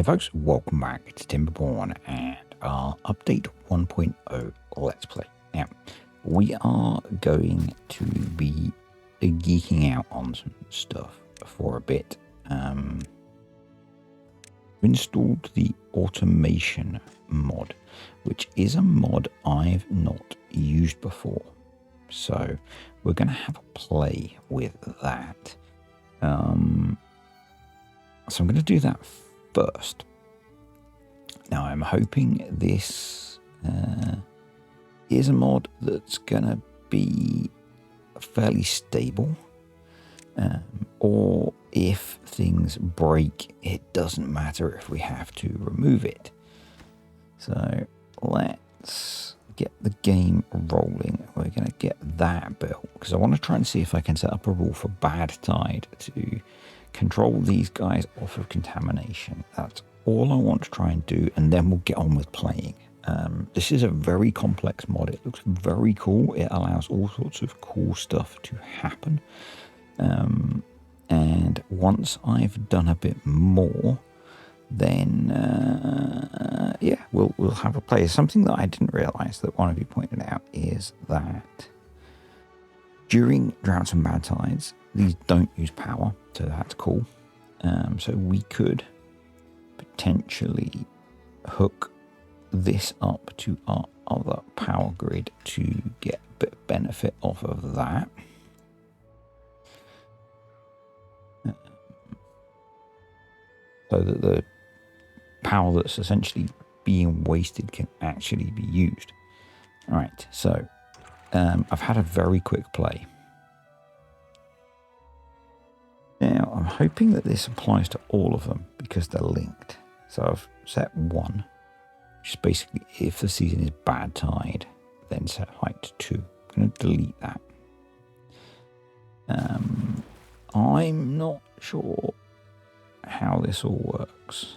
folks, welcome back to TIMBERBORN and our update 1.0 Let's Play. Now, we are going to be geeking out on some stuff for a bit. We've installed the automation mod, which is a mod I've not used before. So we're going to have a play with that. So I'm going to do that first. Now I'm hoping this is a mod that's gonna be fairly stable, or if things break, it doesn't matter if we have to remove it. So let's get the game rolling. We're gonna get that built because I want to try and see if I can set up a rule for bad tide to control these guys off of contamination. That's all I want to try and do, and then we'll get on with playing. This is a very complex mod. It looks very cool. It allows all sorts of cool stuff to happen. And once I've done a bit more, then yeah, we'll have a play. Something that I didn't realize that one of you pointed out is that during droughts and bad tides, these don't use power, so that's cool. So we could potentially hook this up to our other power grid to get a bit of benefit off of that. So that the power that's essentially being wasted can actually be used. All right, so I've had a very quick play. Now, I'm hoping that this applies to all of them because they're linked. So I've set 1, which is basically if the season is bad tide, then set height to 2. I'm going to delete that. I'm not sure how this all works.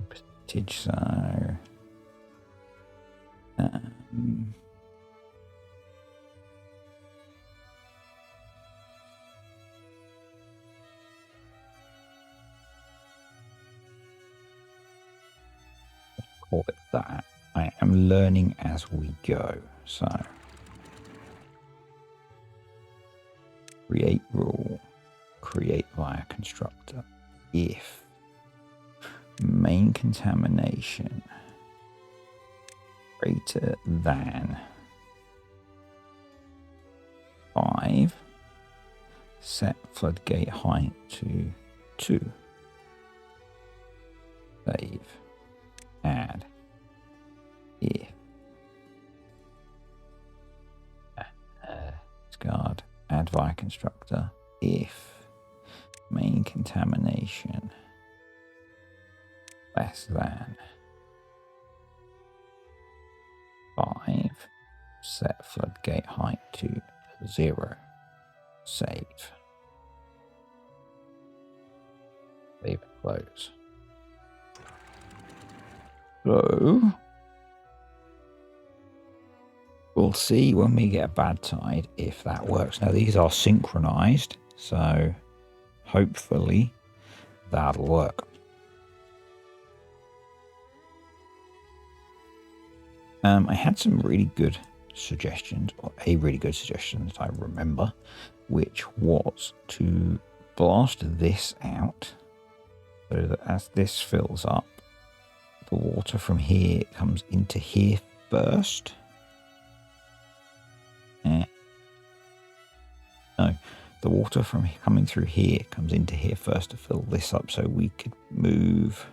Percentage, so... call it that. I am learning as we go. So create rule, create via constructor. If main contamination greater than 5, set floodgate height to 2. Save. Add. If discard. Add via constructor. If main contamination less than 5, set floodgate height to 0. Save. Save and close. So we'll see when we get a bad tide if that works. Now these are synchronized, so hopefully that'll work. I had some really good suggestions, or a really good suggestion that I remember, which was to blast this out so that as this fills up, the water from here comes into here first. And no, the water from coming through here comes into here first to fill this up, so we could move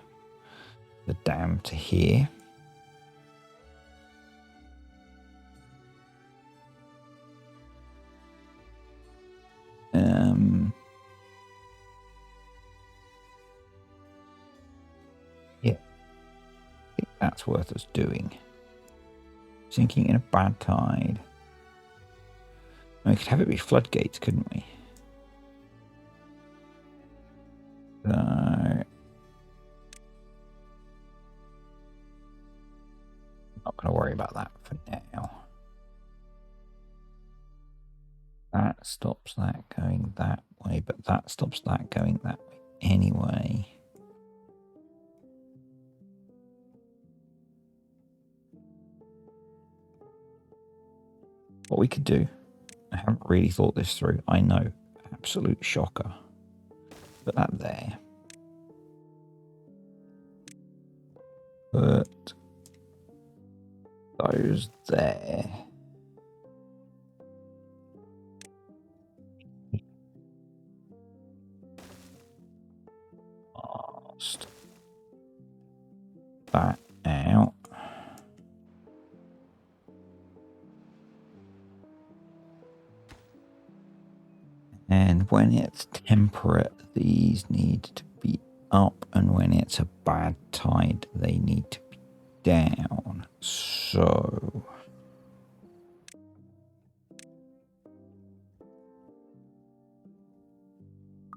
the dam to here. Yeah, I think that's worth us doing. Sinking in a bad tide. We could have it be floodgates, couldn't we? So I'm not going to worry about that for now. That stops that going that way, but that stops that going that way anyway. What we could do, I haven't really thought this through, I know, absolute shocker. Put that there. Put those there. Blast that out. And when it's temperate, these need to be up, and when it's a bad tide, they need to be down. So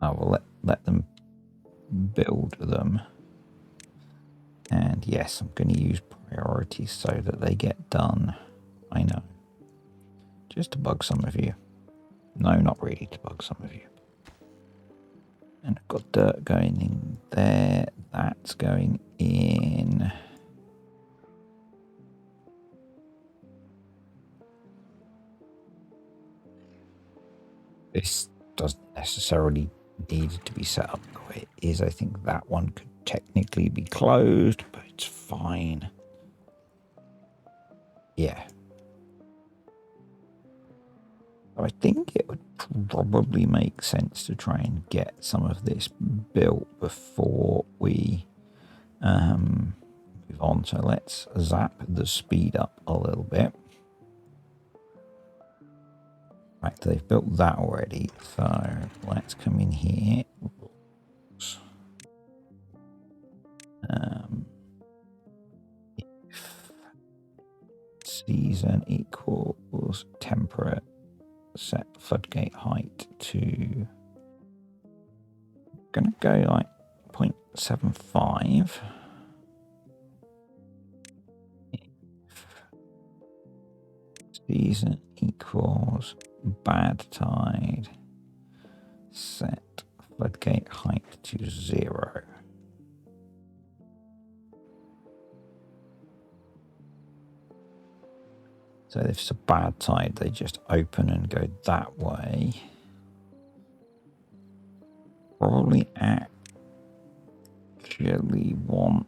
I will let them build them. And yes, I'm going to use priorities so that they get done. I know. Just to bug some of you. No, not really to bug some of you. And I've got dirt going in there. That's going in. This doesn't necessarily need to be set up the way it is. I think that one could technically be closed, but it's fine. Yeah. I think it would probably make sense to try and get some of this built before we move on. So let's zap the speed up a little bit. Right, they've built that already. So let's come in here. If season equals temperate, set floodgate height to, gonna go like 0.75. Season equals bad tide, set floodgate height to 0. So if it's a bad tide, they just open and go that way. Probably actually want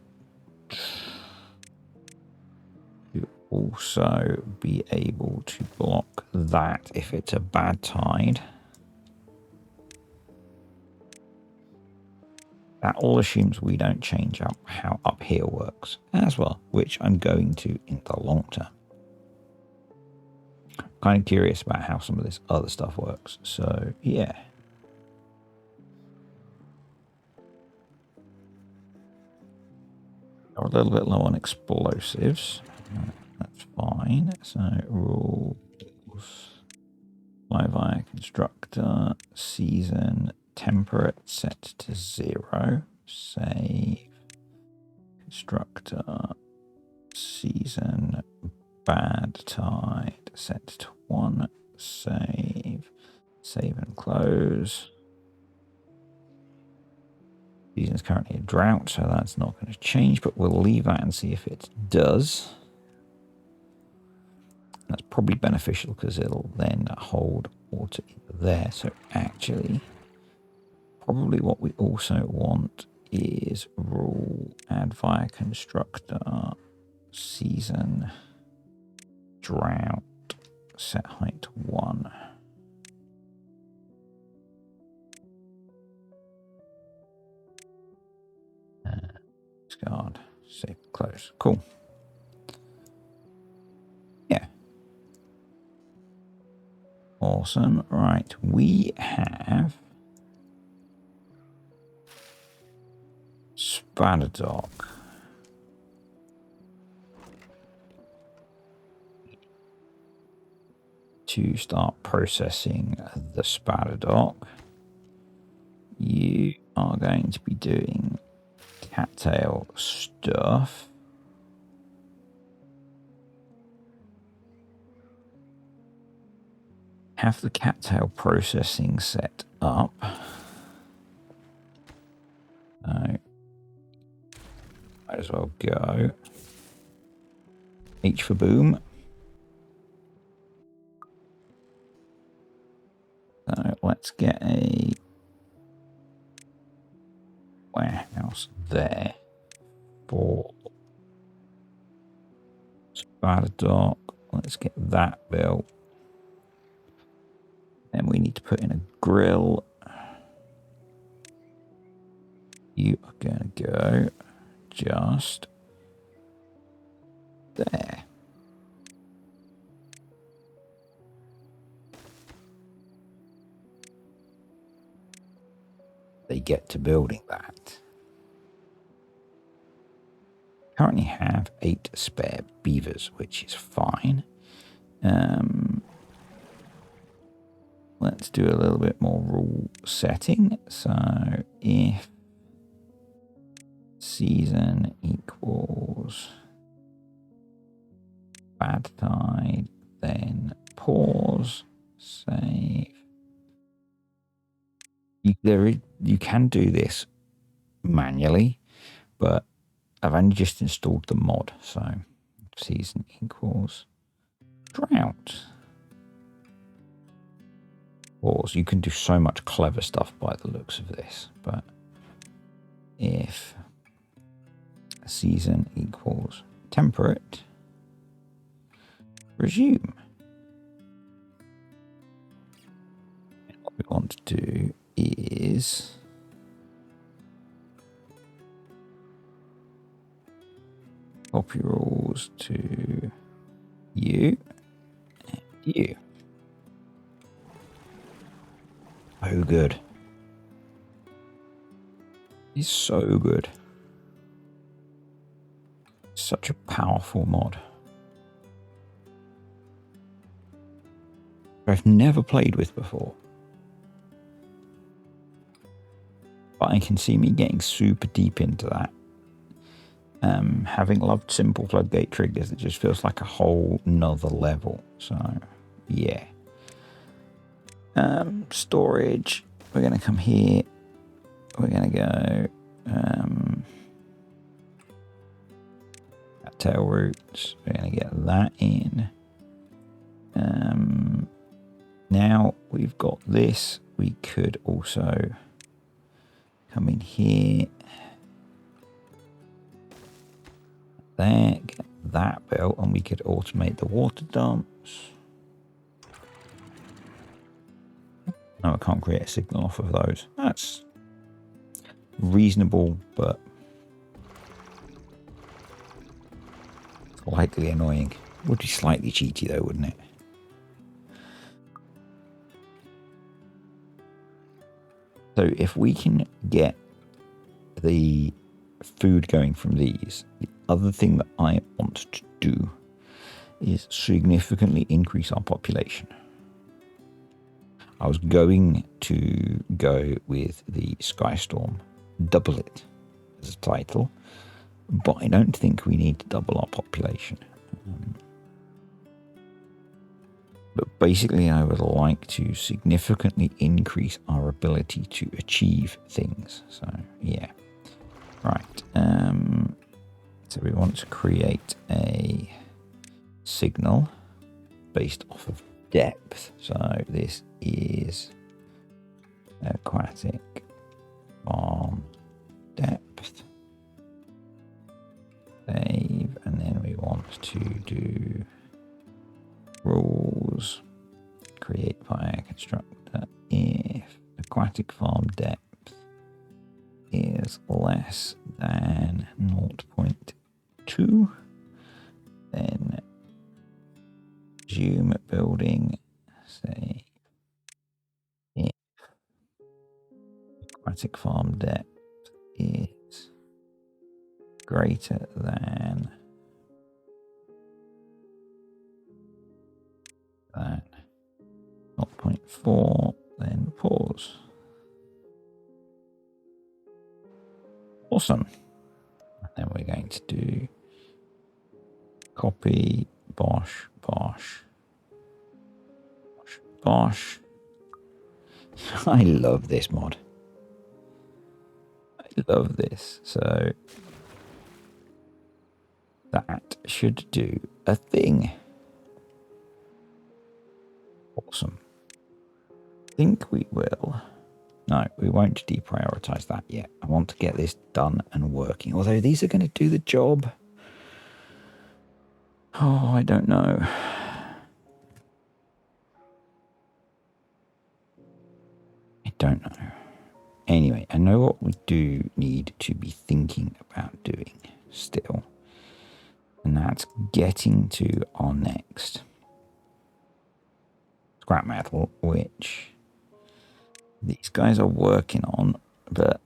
to also be able to block that if it's a bad tide. That all assumes we don't change up how up here works as well, which I'm going to in the long term. Kind of curious about how some of this other stuff works. So yeah. We're a little bit low on explosives. That's fine. So rules. Fly via constructor. Season temperate set to 0. Save. Constructor. Season bad tide set to 1. Save. Save and close. Season is currently a drought, so that's not going to change, but we'll leave that and see if it does. That's probably beneficial because it'll then hold water there. So actually, probably what we also want is rule add via constructor season drought set height to 1. Discard, save, close. Cool. Yeah. Awesome. Right, we have Spider Dock. To start processing the Spider Dock, you are going to be doing cattail stuff. have the cattail processing set up. So might as well go H for boom. So let's get a warehouse there for spider dock. Let's get that built. Then we need to put in a grill. You are going to go just there. They get to building that. Currently have 8 spare beavers, which is fine. Let's do a little bit more rule setting. So if season equals bad tide, then pause, save. You can do this manually, but I've only just installed the mod. So season equals drought. Pause. You can do so much clever stuff by the looks of this, but if season equals temperate, resume. And what we want to do is copy rules to you and you. So good. It's so good. Such a powerful mod. I've never played with before. But I can see me getting super deep into that. Having loved simple floodgate triggers, it just feels like a whole nother level. So, yeah. Storage. We're going to come here. We're going to go tail roots. We're going to get that in. Now we've got this. We could also come in here. There, get that built, and we could automate the water dumps. No, I can't create a signal off of those. That's reasonable, but slightly annoying. Would be slightly cheaty though, wouldn't it? So if we can get the food going from these, the other thing that I want to do is significantly increase our population. I was going to go with the Skystorm, double it as a title, but I don't think we need to double our population. But basically, I would like to significantly increase our ability to achieve things. So, yeah. Right. So we want to create a signal based off of depth. So this is aquatic farm depth. Save. And then we want to do rules, create via constructor if aquatic farm depth is less than 0.2, then resume building, say if aquatic farm depth is greater than that 0.4, then pause. Awesome. And then we're going to do copy bosh Bosh. I love this mod. I love this. So that should do a thing. Awesome. I think we will. No, we won't deprioritize that yet. I want to get this done and working. Although these are going to do the job. Oh, I don't know. I don't know. Anyway, I know what we do need to be thinking about doing still. And that's getting to our next scrap metal, which these guys are working on, but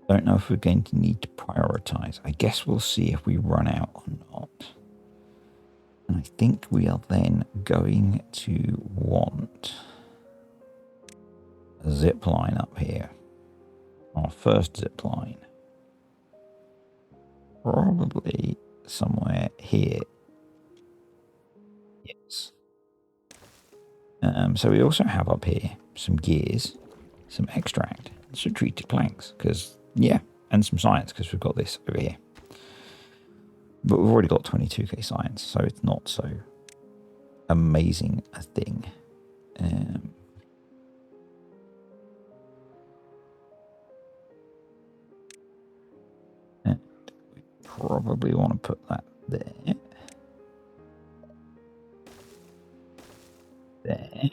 don't know if we're going to need to prioritize. I guess we'll see if we run out or not. And I think we are then going to want a zip line up here. Our first zip line. Probably somewhere here. Yes. So we also have up here some gears, some extract, some treated planks, because, yeah, and some science, because we've got this over here. But we've already got 22k science, so it's not so amazing a thing. And we probably want to put that there. There.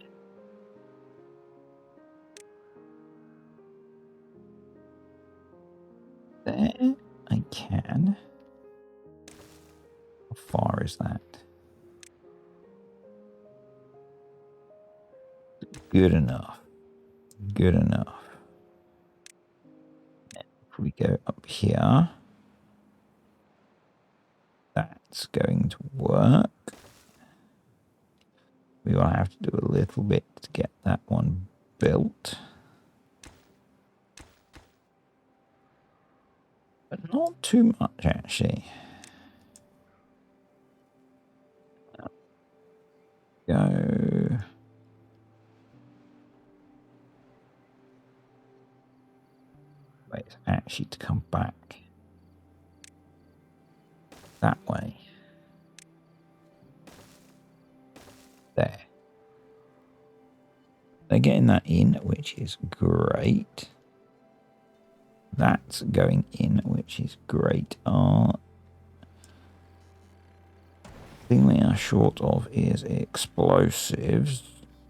There. I can. How far is that? Good enough. Good enough. If we go up here, that's going to work. We will have to do a little bit to get that one built. But not too much, actually. Go. Wait, it's actually to come back that way. There. They're getting that in, which is great. That's going in, which is great. Thing we are short of is explosives.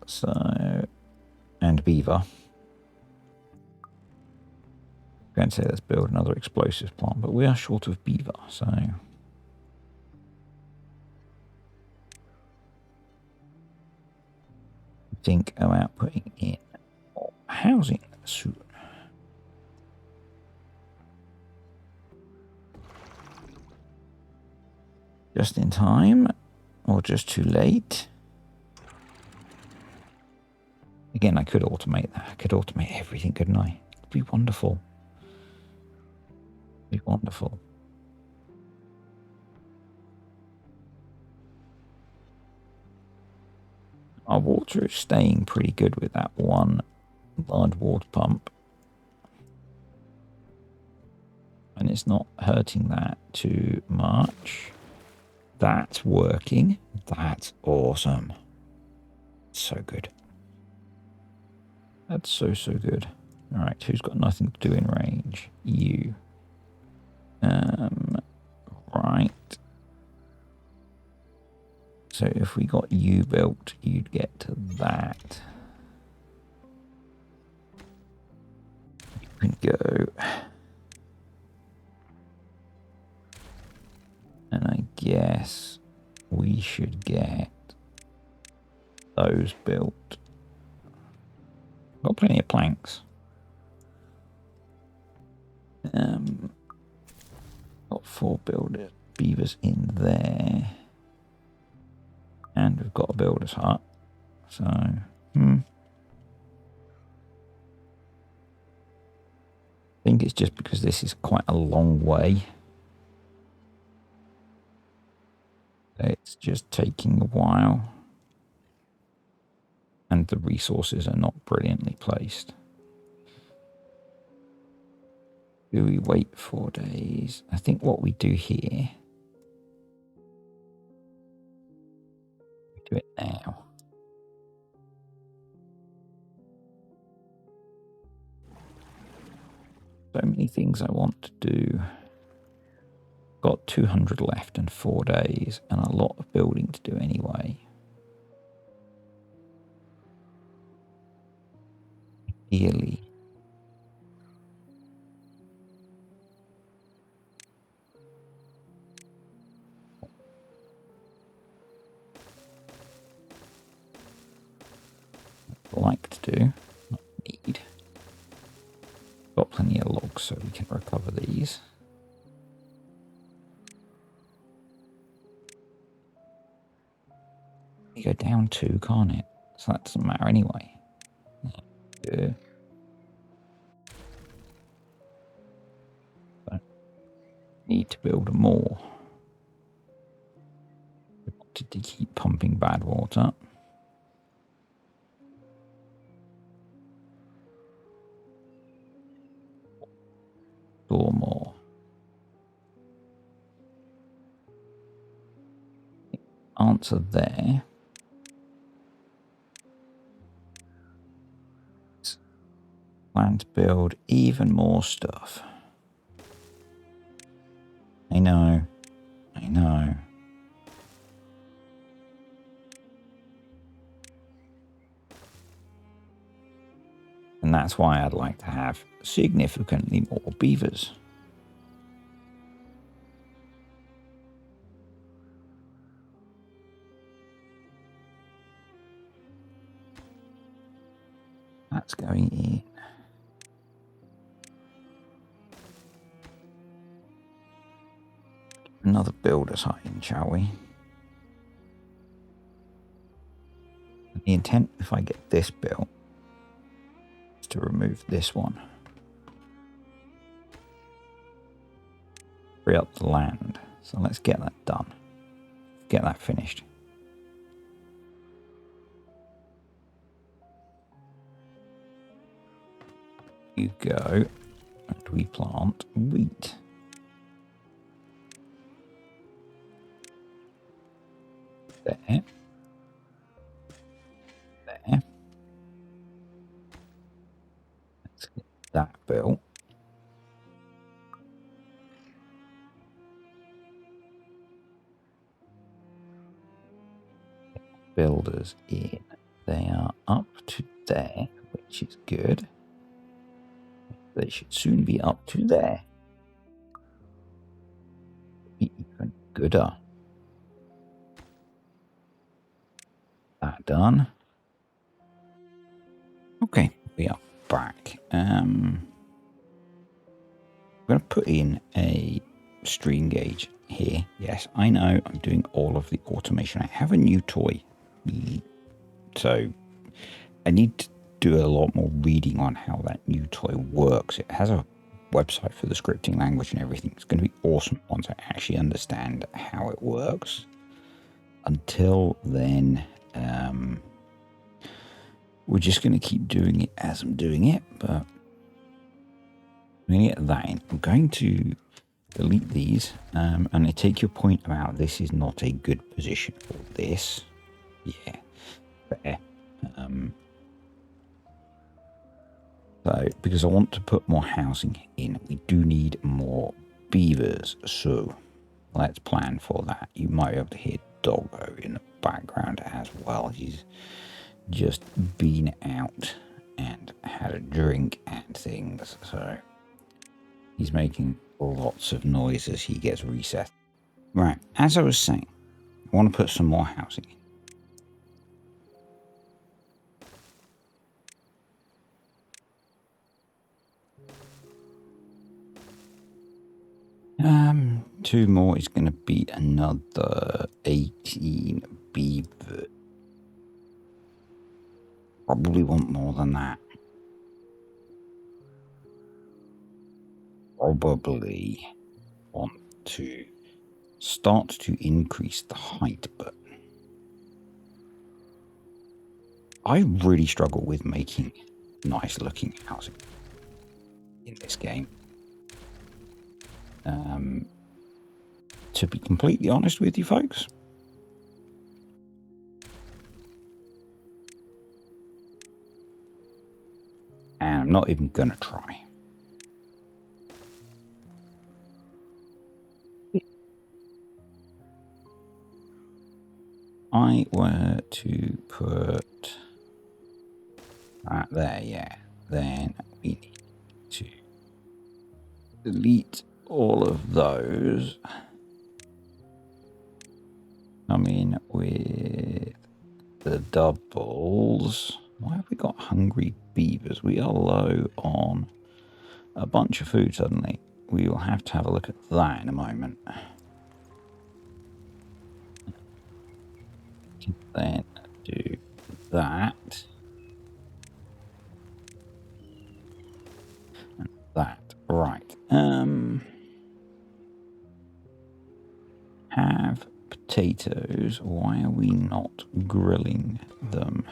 So, and beaver. I'm going to say let's build another explosives plant, but we are short of beaver, so think about putting in more housing soon. Just in time, or just too late. Again, I could automate that. I could automate everything, couldn't I? It'd be wonderful. It'd be wonderful. Our water is staying pretty good with that one large water pump. And it's not hurting that too much. That's working. That's awesome. So good. That's so good. All right, who's got nothing to do in range? You. Right. So if we got you built, you'd get to that. You can go. And I guess we should get those built. Got plenty of planks. Got 4 beavers in there. And we've got a builder's hut. So, I think it's just because this is quite a long way. It's just taking a while. And the resources are not brilliantly placed. Do we wait 4 days? I think what we do here, we do it now. So many things I want to do. Got 200 left and 4 days, and a lot of building to do anyway. Ideally, like to do, not need. Got plenty of logs so we can recover these. You go down 2, can't it? So that doesn't matter anyway. Yeah. But need to build more. We wanted to keep pumping bad water. Or more. Answer there. Plan to build even more stuff. I know. I know. And that's why I'd like to have significantly more beavers. That's going in. Another builder's hut in, shall we? The intent, if I get this built, is to remove this one. Free up the land. So let's get that done. Get that finished. You go, and we plant wheat. There. There. Let's get that built. Builders in. They are up to there, which is good. They should soon be up to there. Even gooder. That done. Okay, we are back. I'm going to put in a stream gauge here. Yes, I know I'm doing all of the automation. I have a new toy, so I need to do a lot more reading on how that new toy works. It has a website for the scripting language and everything. It's going to be awesome once I actually understand how it works. Until then, we're just going to keep doing it as I'm doing it, but I'm going to get that in. I'm going to delete these, and I take your point about this is not a good position for this. Yeah, fair. So, because I want to put more housing in, we do need more beavers, so let's plan for that. You might be able to hear Doggo in the background as well. He's just been out and had a drink and things, so he's making lots of noise as he gets reset. Right, as I was saying, I want to put some more housing in. 2 more is going to be another 18 beaver. Probably want more than that. Probably want to start to increase the height, but I really struggle with making nice looking housing in this game. To be completely honest with you folks. And I'm not even gonna try. I were to put that there, yeah, then we need to delete all of those. Come in with the doubles. Why have we got hungry beavers? We are low on a bunch of food suddenly. We will have to have a look at that in a moment. Then do that. And that. Right. Have potatoes. Why are we not grilling them?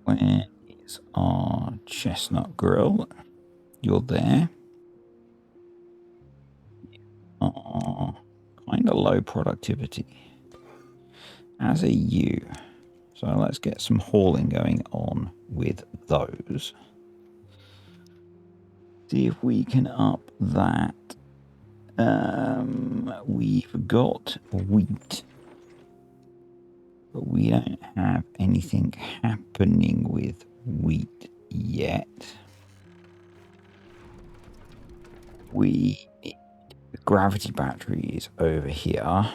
Where is our chestnut grill? You're there. Kind of low productivity as a U. So let's get some hauling going on with those. See if we can up that. We've got wheat, but we don't have anything happening with wheat yet. The gravity battery is over here.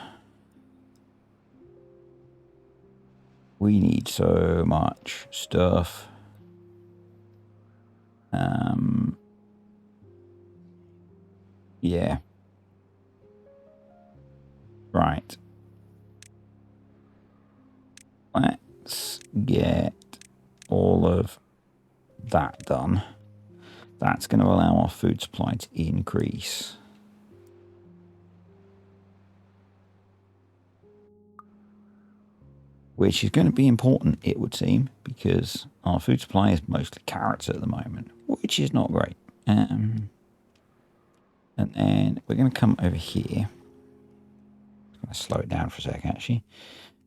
We need so much stuff. Yeah. Right. Let's get all of that done. That's going to allow our food supply to increase. Which is going to be important, it would seem, because our food supply is mostly carrots at the moment, which is not great. And then we're going to come over here. I'm going to slow it down for a sec, actually.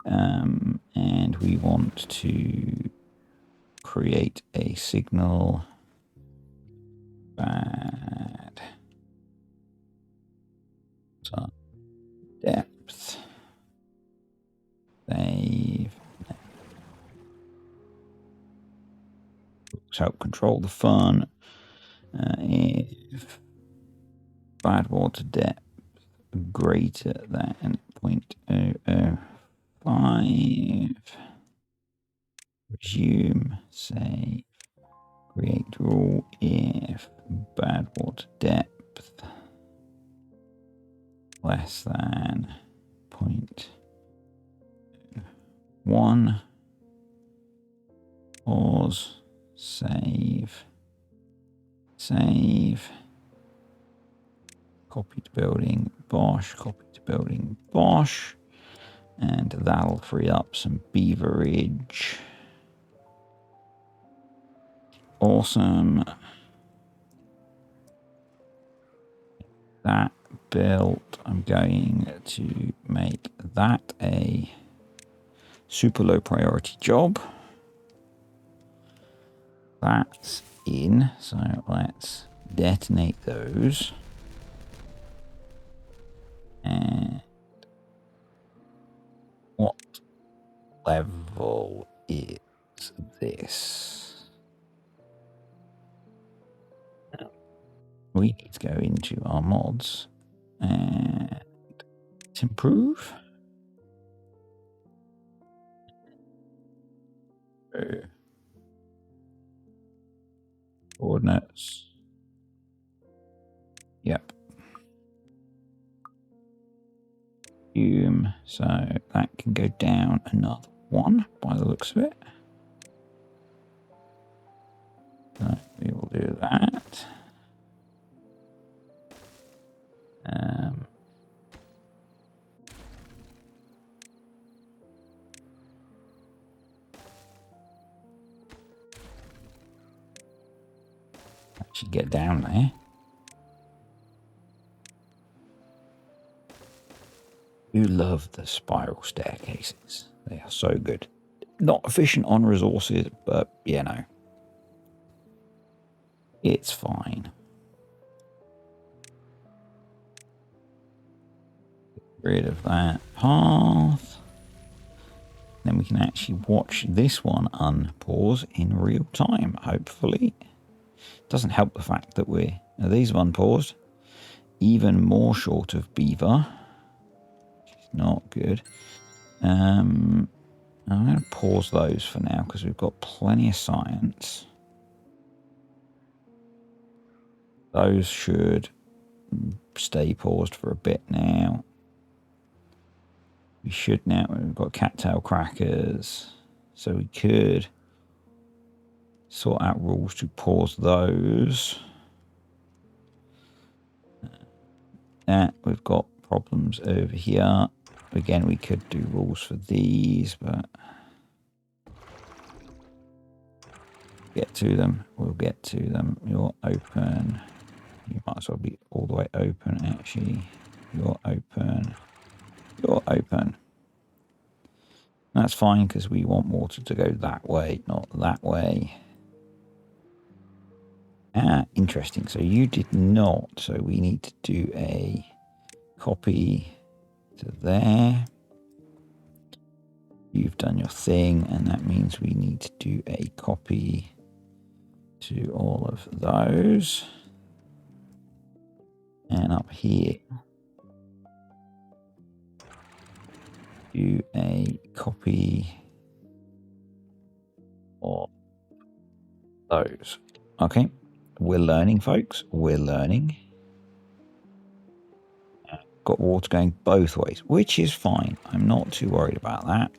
And we want to create a signal bad depth. Save. Help control the fun. If bad water depth greater than 0.005, resume, save, create rule if bad water depth less than 0.1, pause, save, copy to building, Bosch, copy to building, Bosch, and that'll free up some beaverage. Awesome. That built. I'm going to make that a super low priority job. That's in, so let's detonate those. And what level is this? We need to go into our mods and improve. Coordinates. Yep. So that can go down another one by the looks of it. Actually get down there. You love the spiral staircases. They are so good. Not efficient on resources, but you know, it's fine. Get rid of that path. Then we can actually watch this one unpause in real time, hopefully. Doesn't help the fact that these have unpaused. Even more short of beaver. Which is not good. I'm going to pause those for now because we've got plenty of science. Those should stay paused for a bit now. We should now, we've got cattail crackers, so we could sort out rules to pause those. We've got problems over here. Again, we could do rules for these, but get to them. We'll get to them. You're open. You might as well be all the way open, actually. You're open. You're open. That's fine because we want water to go that way, not that way. Interesting. So you did not. So we need to do a copy to there. You've done your thing, and that means we need to do a copy to all of those. And up here, do a copy of those. Okay, we're learning, folks. We're learning. Got water going both ways, which is fine. I'm not too worried about that.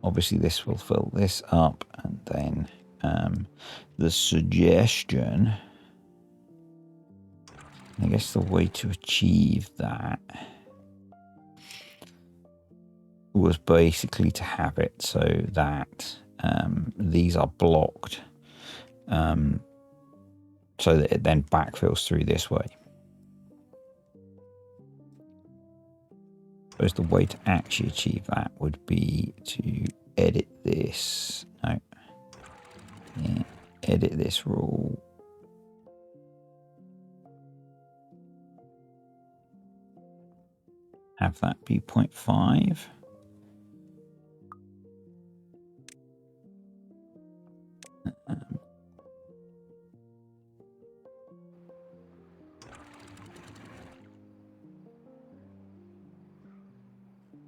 Obviously, this will fill this up, and then the suggestion, I guess the way to achieve that was basically to have it so that these are blocked, so that it then backfills through this way. I suppose the way to actually achieve that would be to edit this. No. Yeah, edit this rule. Have that be 0.5.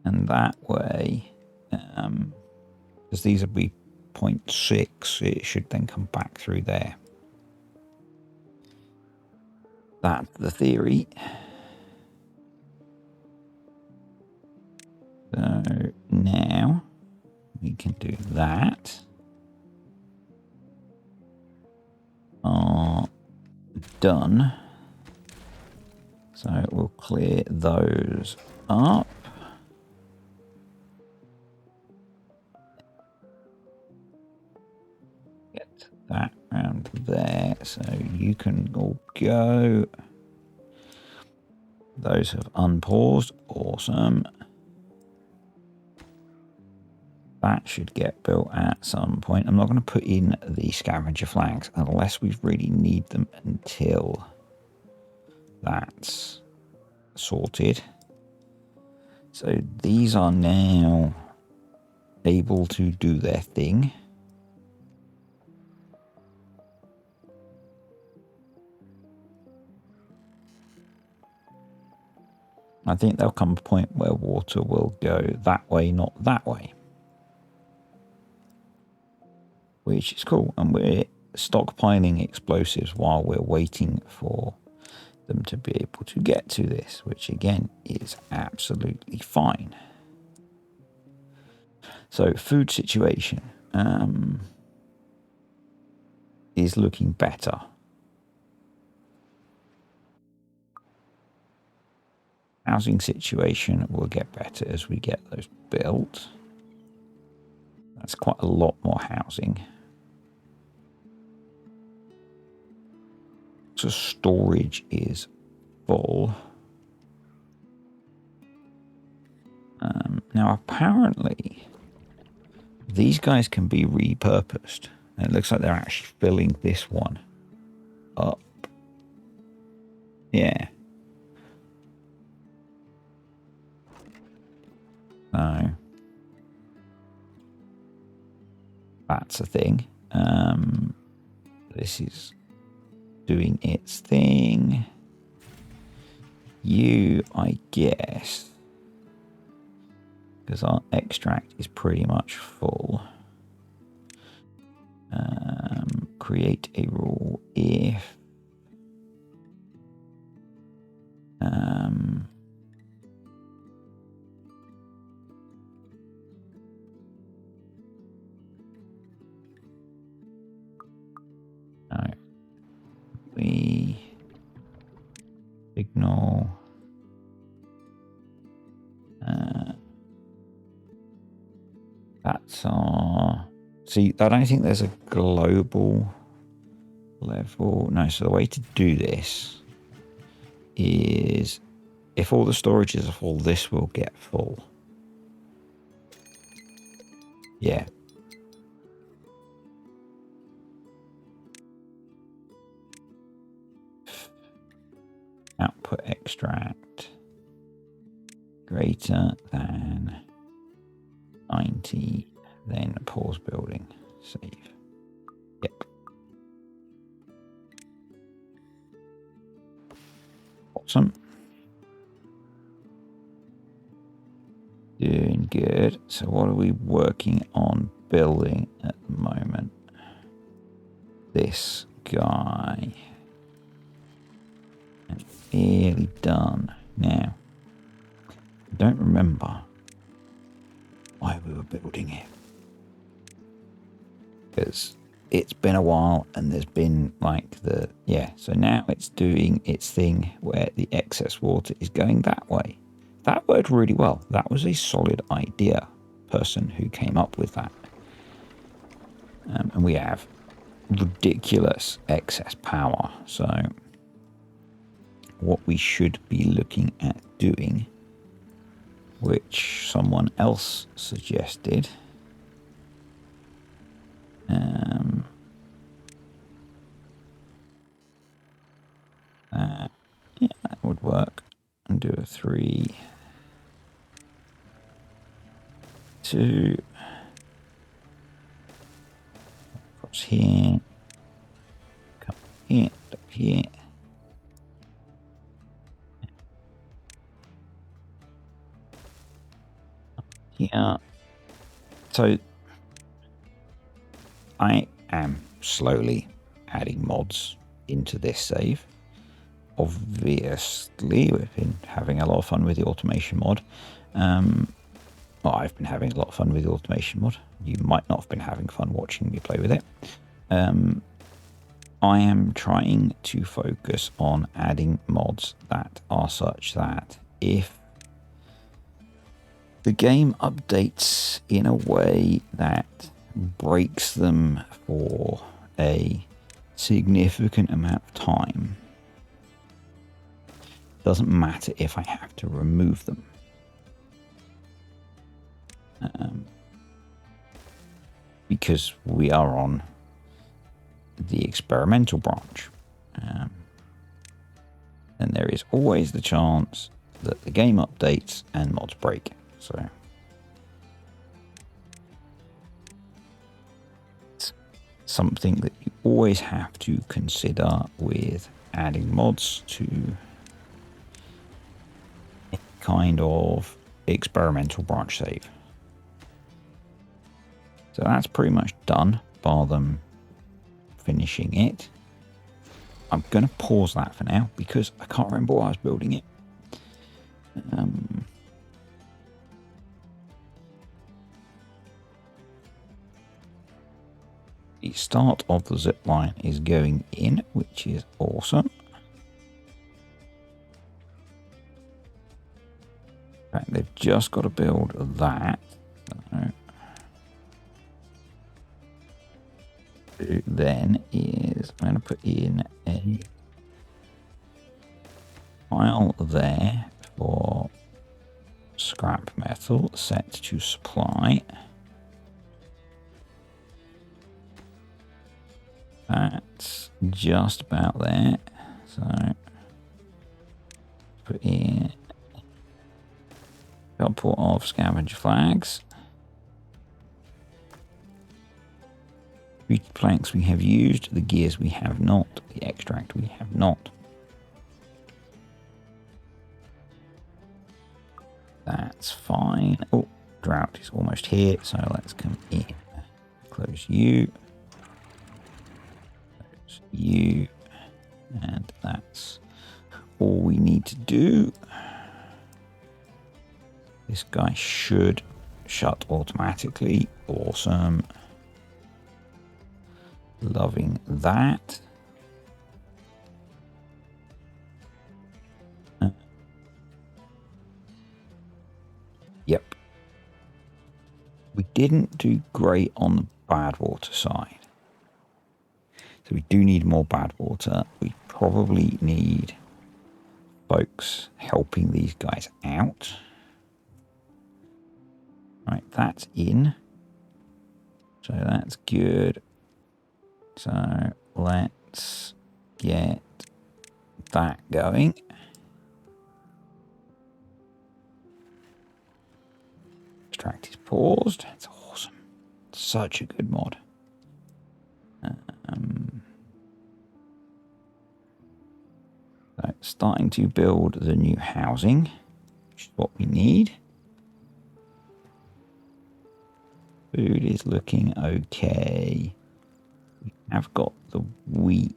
And that way, because these would be 0.6, it should then come back through there. That's the theory. So now we can do that. Done. So we'll clear those up. Get that around there, so you can all go. Those have unpaused. Awesome. That should get built at some point. I'm not going to put in the scavenger flags unless we really need them until that's sorted. So these are now able to do their thing. I think there'll come a point where water will go that way, not that way. Which is cool. And we're stockpiling explosives while we're waiting for them to be able to get to this, which again is absolutely fine. So food situation is looking better. Housing situation will get better as we get those built. That's quite a lot more housing. water storage is full. Now, apparently, these guys can be repurposed. And it looks like they're actually filling this one up. Yeah. So, that's a thing. This is doing its thing. You, I guess, because our extract is pretty much full. Create a rule if no, we ignore that's our. See, I don't think there's a global level. No, so the way to do this is if all the storages are full, this will get full. Yeah. Output extract greater than 90, then pause building, save. Yep. Awesome. Doing good. So what are we working on building at the moment? This guy. And nearly done. Now, I don't remember why we were building it. Because it's been a while and there's been like the, yeah. So now it's doing its thing where the excess water is going that way. That worked really well. That was a solid idea, person who came up with that. And we have ridiculous excess power. So what we should be looking at doing, which someone else suggested, yeah, that would work. And do a 3, 2, across here, come here, up here. Yeah. So I am slowly adding mods into this save. Obviously, we've been having a lot of fun with the automation mod. Well, I've been having a lot of fun with the automation mod. You might not have been having fun watching me play with it. I am trying to focus on adding mods that are such that if the game updates in a way that breaks them for a significant amount of time, doesn't matter if I have to remove them. Because we are on the experimental branch. And there is always the chance that the game updates and mods break. So it's something that you always have to consider with adding mods to a kind of experimental branch save. So that's pretty much done, bar them finishing it. I'm going to pause that for now because I can't remember why I was building it. The start of the zip line is going in, which is awesome. In fact, they've just got to build that. So then is I'm going to put in a Pile there for scrap metal, set to supply. That's just about there. So put in a couple of scavenger flags. The planks we have used, the gears we have not, the extract we have not. That's fine. Oh, drought is almost here, so let's come in. Close you. Close you. And that's all we need to do. This guy should shut automatically. Awesome. Loving that. Yep. We didn't do great on the bad water side. So we do need more bad water. We probably need folks helping these guys out. Right, that's in. So that's good. So let's get that going. Extract is paused. That's awesome. Such a good mod. So starting to build the new housing, which is what we need. Food is looking okay. We have got the wheat.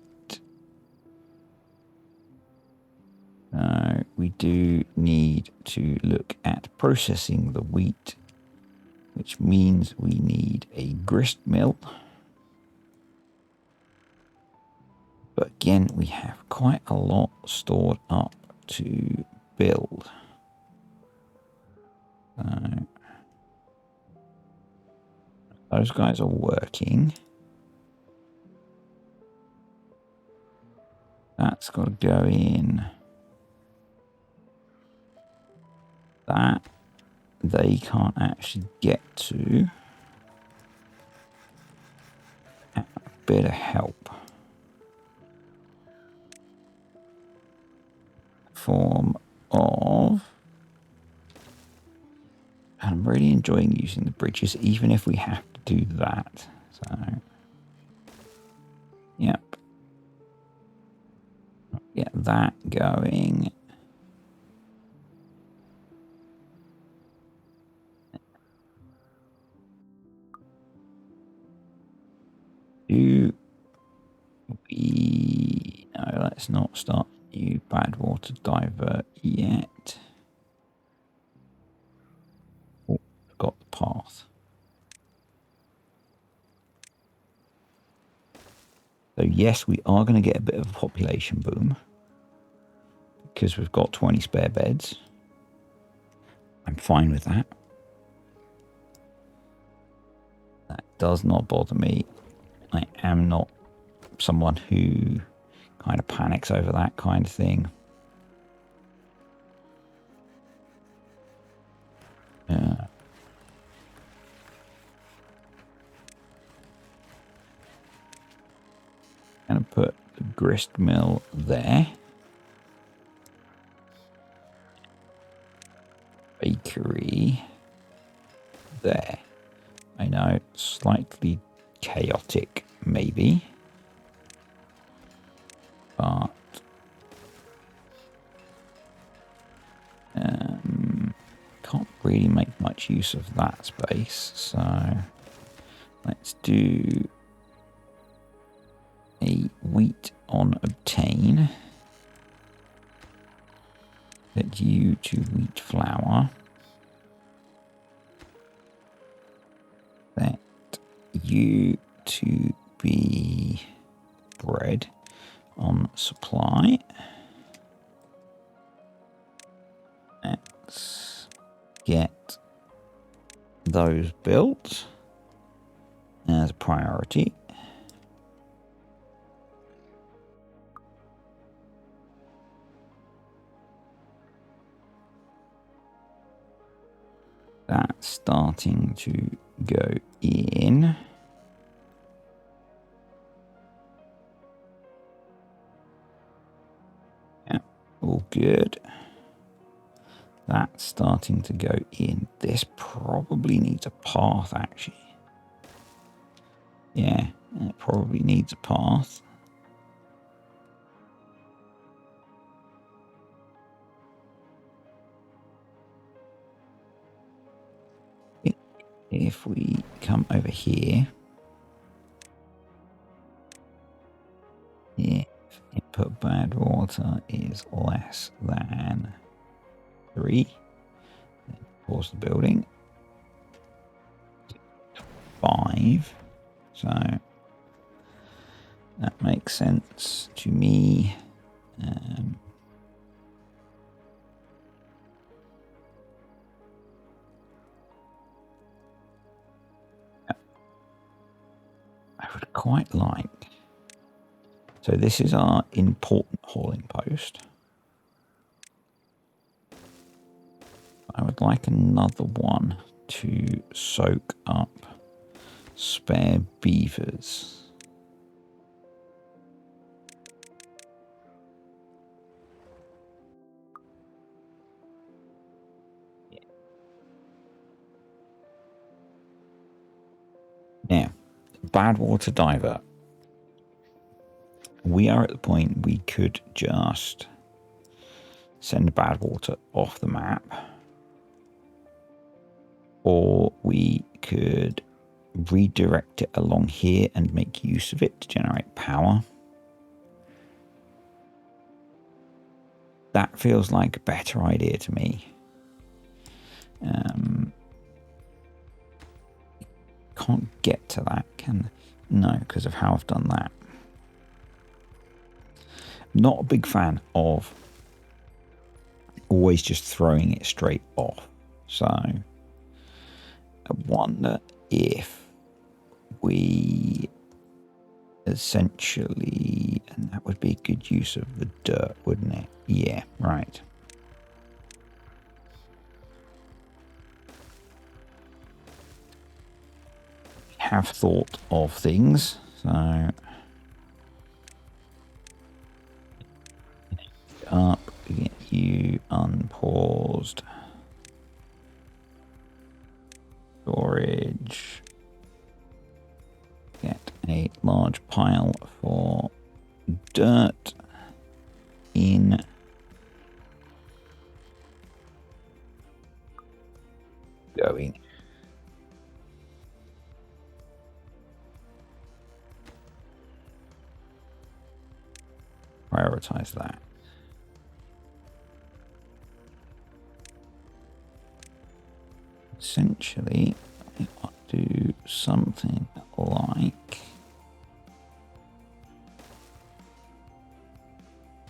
We do need to look at processing the wheat, which means we need a grist mill. But again, we have quite a lot stored up to build. So those guys are working. That's got to go in. That they can't actually get to. A bit of help. Form of. I'm really enjoying using the bridges, even if we have to do that. So, yep. Get that going. Do we... No, let's not start new bad water divert yet. Oh, got the path. So yes, we are going to get a bit of a population boom because we've got 20 spare beds. I'm fine with that. That does not bother me. I am not someone who kind of panics over that kind of thing. Going to put the grist mill there. Bakery there. I know, slightly chaotic maybe, but can't really make much use of that space, so let's do a wheat on obtain. Set you to wheat flour. Set you to be bread on supply. Let's get those built as a priority. starting to go in. Yeah, all good. That's starting to go in. This probably needs a path, actually. Yeah, it probably needs a path. If we come over here, if input bad water is less than 3, then pause the building. 5, so that makes sense to me. I would quite like, so this is our important hauling post. I would like another one to soak up spare beavers. Now, bad water diver. We are at the point we could just send bad water off the map, or we could redirect it along here and make use of it to generate power. That feels like a better idea to me. Can't get to that, can no, because of how I've done that. Not a big fan of always just throwing it straight off. So I wonder if we essentially, and that would be a good use of the dirt, wouldn't it? Yeah, right. Have thought of things, so up, get you unpaused, storage, get a large pile for dirt in, going. Prioritize that. Essentially, we ought to do something like,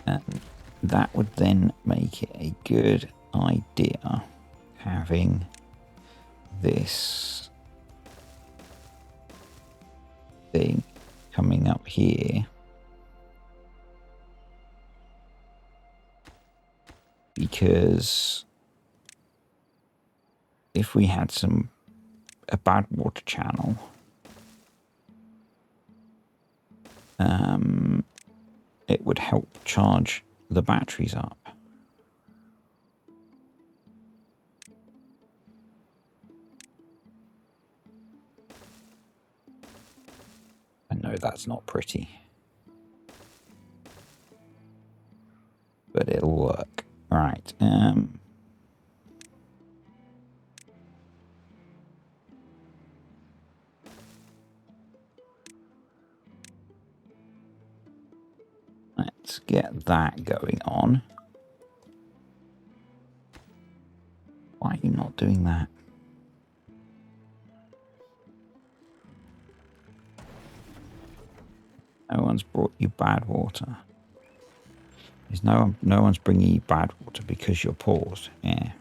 and that would then make it a good idea having this thing coming up here, because if we had a bad water channel, it would help charge the batteries up. I know that's not pretty, but it'll work. Right. Let's get that going on. Why are you not doing that? No one's brought you bad water. There's no one's bringing you bad water because you're paused. Yeah.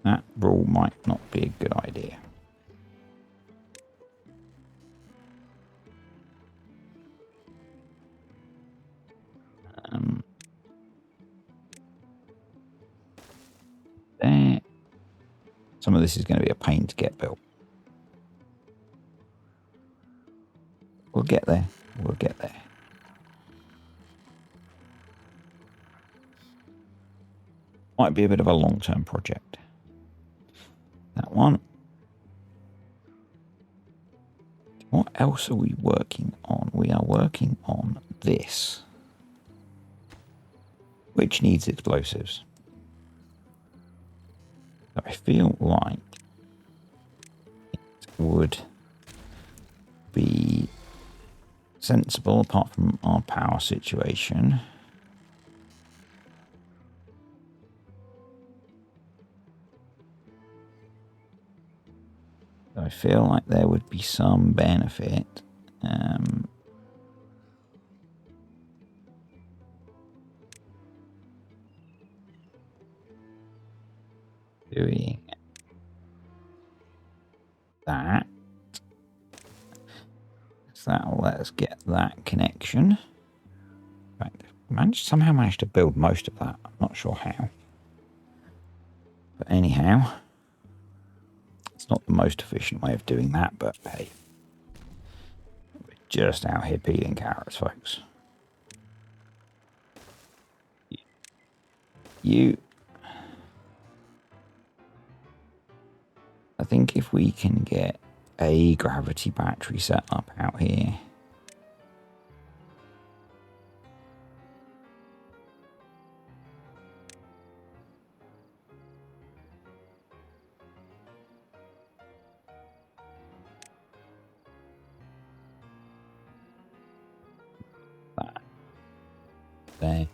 That rule might not be a good idea. Some of this is going to be a pain to get built. We'll get there. We'll get there. Might be a bit of a long-term project. That one. What else are we working on? We are working on this, which needs explosives. I feel like it would be sensible, apart from our power situation. I feel like there would be some benefit doing that. So that'll let us get that connection. Somehow managed to build most of that. I'm not sure how. But anyhow, it's not the most efficient way of doing that, but hey. We're just out here peeling carrots, folks. I think if we can get a gravity battery set up out here. There.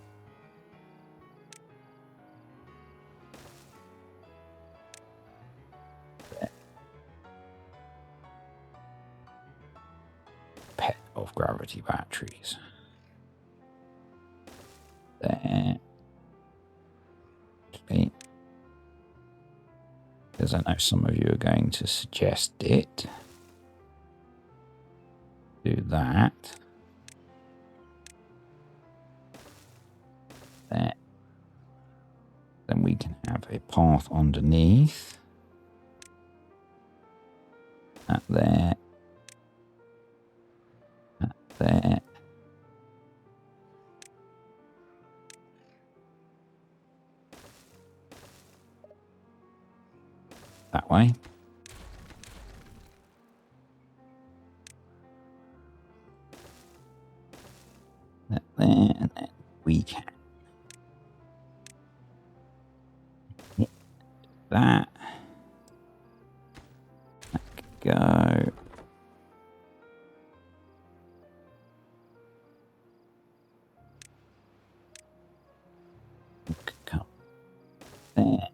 Pet of gravity batteries. There. Okay. Because I know some of you are going to suggest it. Do that. There. Then we can have a path underneath. That there. That there. That way. That there, and then we can hit that. That could go. It could come there.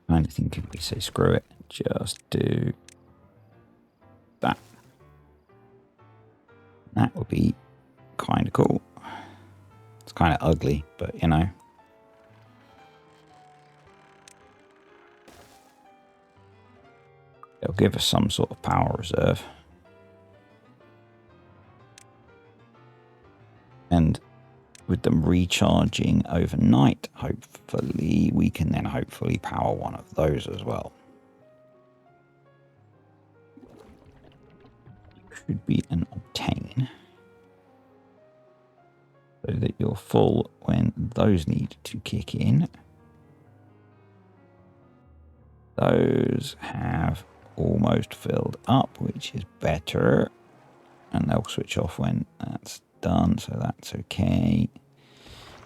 I think if we say screw it, just do that. That would be kind of cool. It's kind of ugly, but you know. It'll give us some sort of power reserve. And with them recharging overnight, hopefully, we can then hopefully power one of those as well. Should be an obtain. So that you're full when those need to kick in. Those have almost filled up, which is better. And they'll switch off when that's done, so that's okay.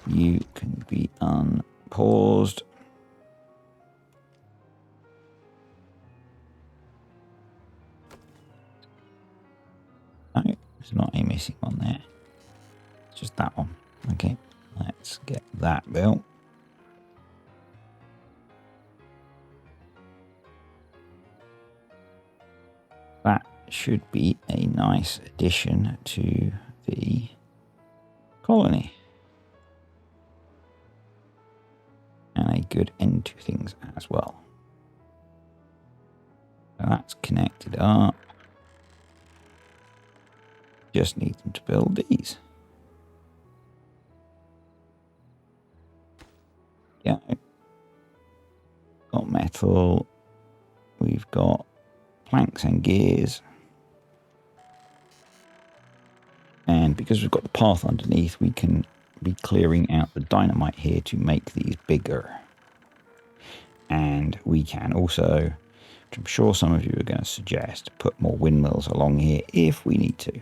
You can be unpaused. No, there's not a missing one there. It's just that one. Okay, let's get that built. That should be a nice addition to the colony. And a good end to things as well. So that's connected up. Just need them to build these. full. We've got planks and gears. And because we've got the path underneath, we can be clearing out the dynamite here to make these bigger. And we can also, which I'm sure some of you are going to suggest, put more windmills along here if we need to.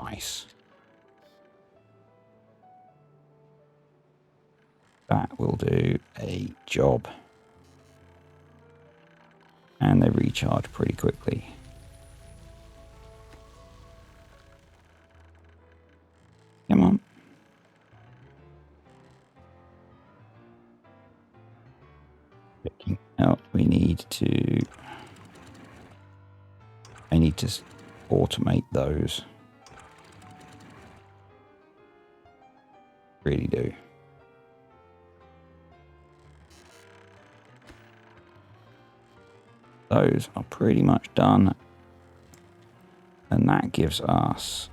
Nice. That will do a job. And they recharge pretty quickly. Come on. Picking out, I need to automate those. Really do. Those are pretty much done. And that gives us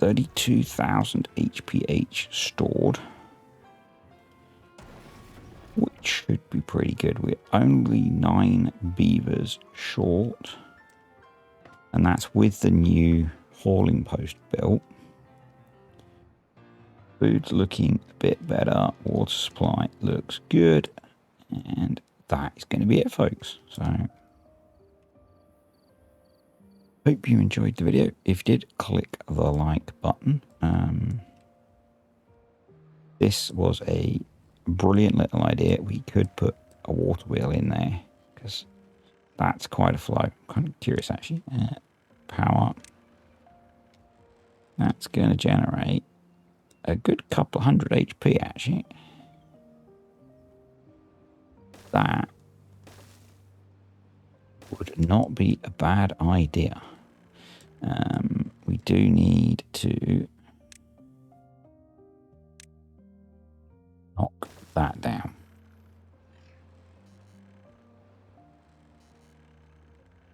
32,000 HPH stored, which should be pretty good. We're only 9 beavers short, and that's with the new hauling post built. Food's looking a bit better. Water supply looks good, and that is going to be it, folks. So hope you enjoyed the video. If you did, click the like button. This was a brilliant little idea. We could put a water wheel in there because that's quite a flow. I'm kind of curious actually. Power. That's going to generate a good couple hundred HP actually. That would not be a bad idea. We do need to knock that down.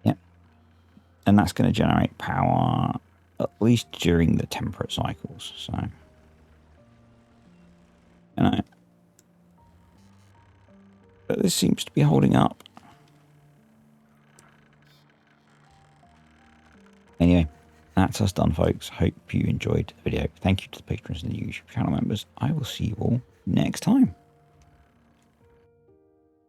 Yep. And that's going to generate power at least during the temperate cycles. So, you know, but this seems to be holding up. Anyway, that's us done, folks. Hope you enjoyed the video. Thank you to the patrons and the YouTube channel members. I will see you all next time.